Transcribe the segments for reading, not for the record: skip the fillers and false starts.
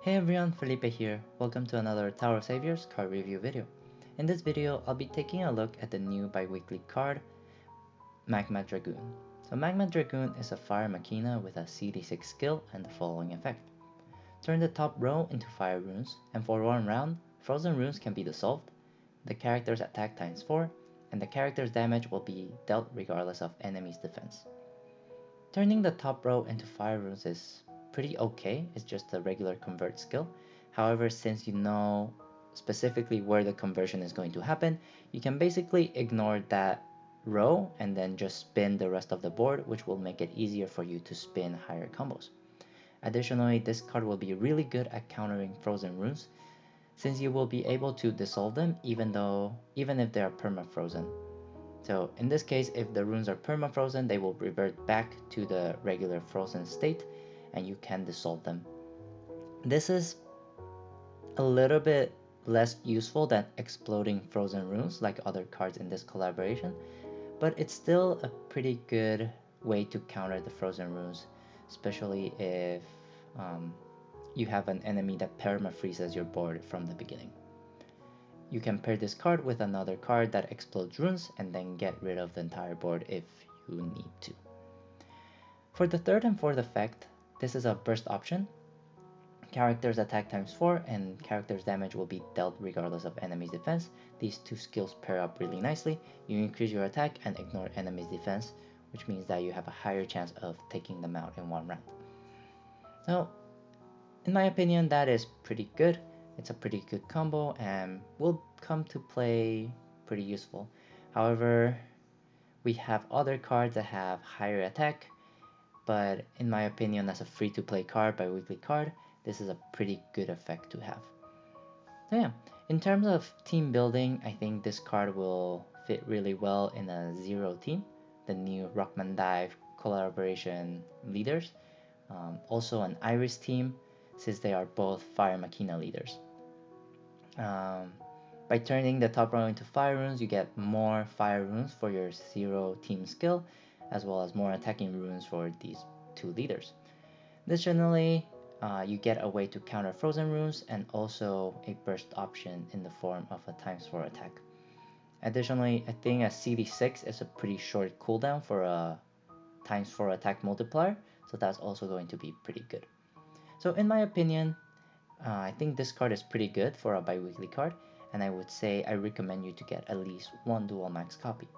Hey everyone, Felipe here. Welcome to another Tower of Saviors card review video. In this video, I'll be taking a look at the new bi-weekly card, Magma Dragoon. So Magma Dragoon is a fire machina with a CD6 skill and the following effect. Turn the top row into fire runes, and for one round, frozen runes can be dissolved, the character's attack times 4, and the character's damage will be dealt regardless of enemy's defense. Turning the top row into fire runes is pretty okay, it's just a regular convert skill. However, since you know specifically where the conversion is going to happen, you can basically ignore that row and then just spin the rest of the board, which will make it easier for you to spin higher combos. Additionally, this card will be really good at countering frozen runes, since you will be able to dissolve them even if they are perma-frozen. So in this case, if the runes are perma-frozen, they will revert back to the regular frozen state and you can dissolve them. This is a little bit less useful than exploding frozen runes like other cards in this collaboration, but it's still a pretty good way to counter the frozen runes, especially if you have an enemy that perma-freezes your board from the beginning. You can pair this card with another card that explodes runes and then get rid of the entire board if you need to. For the third and fourth effect, this is a burst option. Character's attack times 4 and character's damage will be dealt regardless of enemy's defense. These two skills pair up really nicely. You increase your attack and ignore enemy's defense, which means that you have a higher chance of taking them out in one round. So, in my opinion, that is pretty good. It's a pretty good combo and will come to play pretty useful. However, we have other cards that have higher attack, but in my opinion, as a free-to-play card, bi-weekly card, this is a pretty good effect to have. So yeah, in terms of team building, I think this card will fit really well in a Zero team, the new Rockman Dive collaboration leaders. Also an Iris team, since they are both Fire Machina leaders. By turning the top row into fire runes, you get more fire runes for your Zero team skill, as well as more attacking runes for these two leaders. Additionally, you get a way to counter frozen runes and also a burst option in the form of a ×4 attack. Additionally, I think a CD6 is a pretty short cooldown for a ×4 attack multiplier, so that's also going to be pretty good. So in my opinion, I think this card is pretty good for a bi-weekly card, and I would say I recommend you to get at least one dual max copy.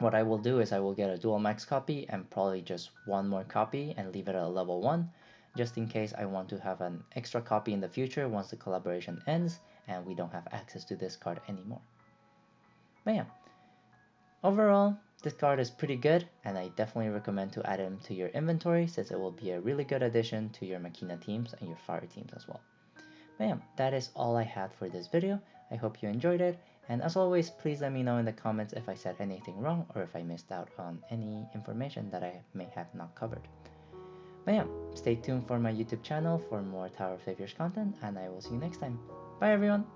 What I will do is I will get a dual max copy and probably just one more copy and leave it at a level 1, just in case I want to have an extra copy in the future once the collaboration ends and we don't have access to this card anymore. But yeah, overall, this card is pretty good, and I definitely recommend to add him to your inventory, since it will be a really good addition to your Machina teams and your Fire teams as well. But yeah, that is all I had for this video. I hope you enjoyed it, and as always, please let me know in the comments if I said anything wrong or if I missed out on any information that I may have not covered. But yeah, stay tuned for my YouTube channel for more Tower of Saviors content, and I will see you next time. Bye everyone!